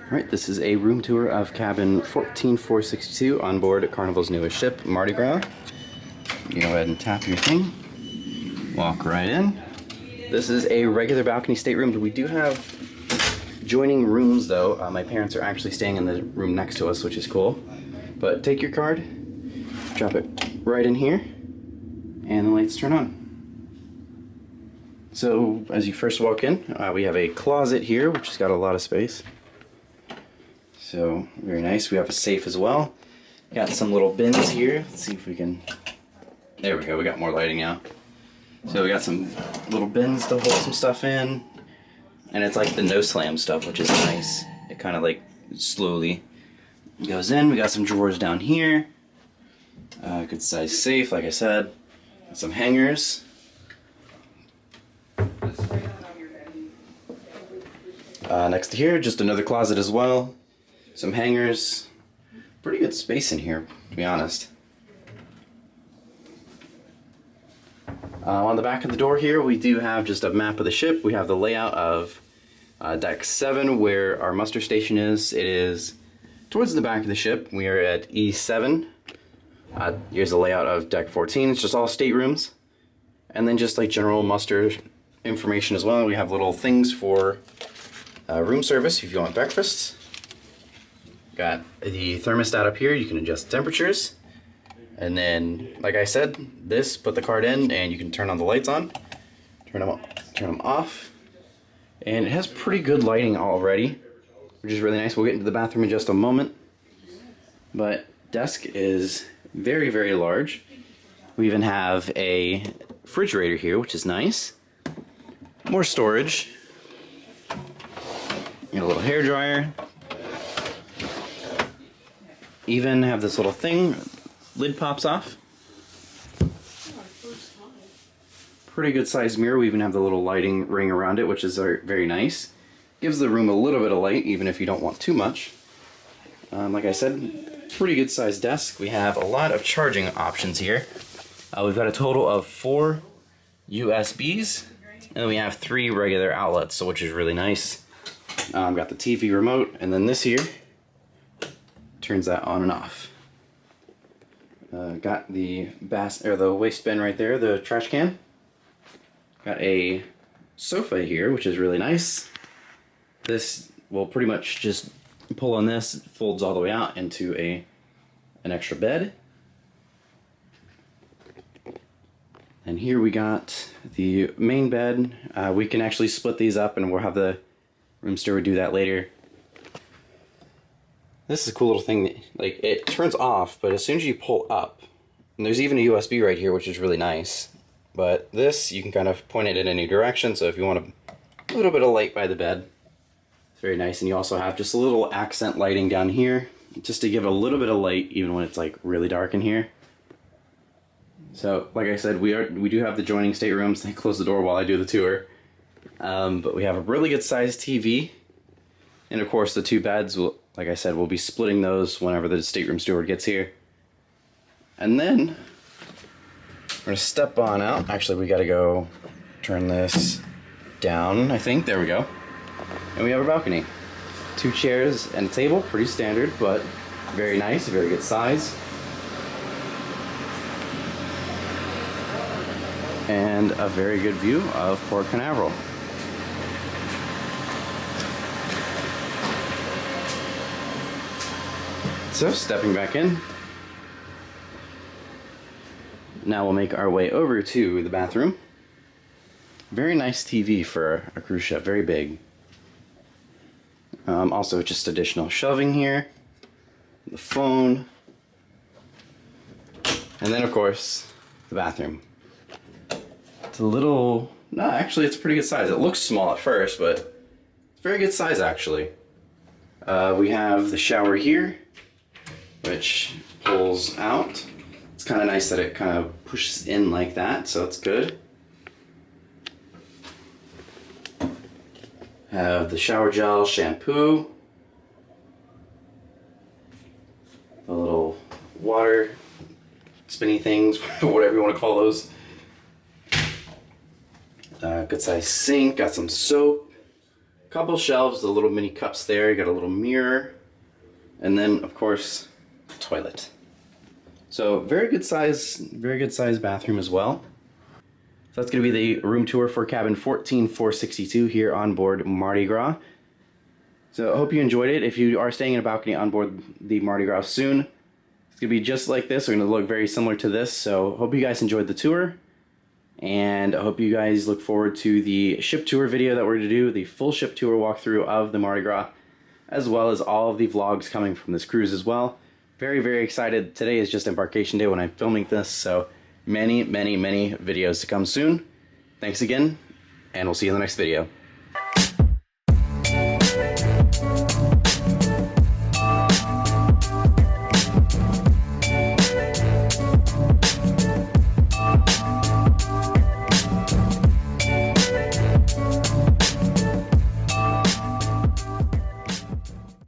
Alright, this is a room tour of cabin 14462 on board Carnival's newest ship, Mardi Gras. You go ahead and tap your thing, walk right in. This is a regular balcony stateroom. We do have joining rooms though. My parents are actually staying in the room next to us, which is cool. But take your card, drop it right in here, and the lights turn on. So as you first walk in, we have a closet here, which has got a lot of space. So very nice. We have a safe as well. Got some little bins here. Let's see if we can. There we go. We got more lighting now. So we got some little bins to hold some stuff in, and it's like the no slam stuff, which is nice. It kind of like slowly goes in. We got some drawers down here. Good size safe, like I said. Some hangers. Next to here, just another closet as well. Some hangers. Pretty good space in here, to be honest. On the back of the door here, we do have just a map of the ship. We have the layout of deck 7, where our muster station is. It is towards the back of the ship. We are at E7. Here's the layout of deck 14. It's just all staterooms. And then just like general muster information as well. We have little things for room service if you want breakfast. Got the thermostat up here. You can adjust temperatures. And then, like I said, put the card in and you can turn on the lights on, turn them off. And it has pretty good lighting already, which is really nice. We'll get into the bathroom in just a moment. But desk is very, very large. We even have a refrigerator here, which is nice. More storage. And a little hair dryer. Even have this little thing, lid pops off. Pretty good sized mirror. We even have the little lighting ring around it, which is very nice. Gives the room a little bit of light, even if you don't want too much. Like I said, pretty good sized desk. We have a lot of charging options here. We've got a total of 4 USBs, and then we have 3 regular outlets, so which is really nice. Got the TV remote, and then this here turns that on and off. Got the waste bin right there, the trash can. Got a sofa here, which is really nice. This will pretty much just pull on this, it folds all the way out into an extra bed. And here we got the main bed. We can actually split these up, and we'll have the room steward do that later. This is a cool little thing that, like, it turns off, but as soon as you pull up, and there's even a USB right here, which is really nice. But this, you can kind of point it in any direction, so if you want a little bit of light by the bed, it's very nice. And you also have just a little accent lighting down here, just to give it a little bit of light, even when it's like really dark in here. So, like I said, we do have the joining staterooms. They close the door while I do the tour. But we have a really good sized TV, and of course the 2 beds will. Like I said, we'll be splitting those whenever the stateroom steward gets here. And then, we're gonna step on out. Actually, we gotta go turn this down, I think. There we go. And we have a balcony. 2 chairs and a table, pretty standard, but very nice, very good size. And a very good view of Port Canaveral. So, stepping back in, now we'll make our way over to the bathroom. Very nice TV for a cruise ship, very big. Also just additional shelving here, the phone, and then of course, the bathroom. It's a little, no, actually it's a pretty good size. It looks small at first, but it's very good size actually. We have the shower here, which pulls out. It's kind of nice that it kind of pushes in like that, so it's good. Have the shower gel, shampoo, the little water spinny things, whatever you want to call those. Good size sink, got some soap, couple shelves, the little mini cups there. You got a little mirror, and then of course, toilet. So very good size bathroom as well. So that's going to be the room tour for cabin 14462 here on board Mardi Gras. So I hope you enjoyed it. If you are staying in a balcony on board the Mardi Gras soon, it's going to be just like this. It's going to look very similar to this. So hope you guys enjoyed the tour. And I hope you guys look forward to the ship tour video that we're going to do, the full ship tour walkthrough of the Mardi Gras, as well as all of the vlogs coming from this cruise as well. Very, very excited. Today is just embarkation day when I'm filming this, so many, many, many videos to come soon. Thanks again, and we'll see you in the next video.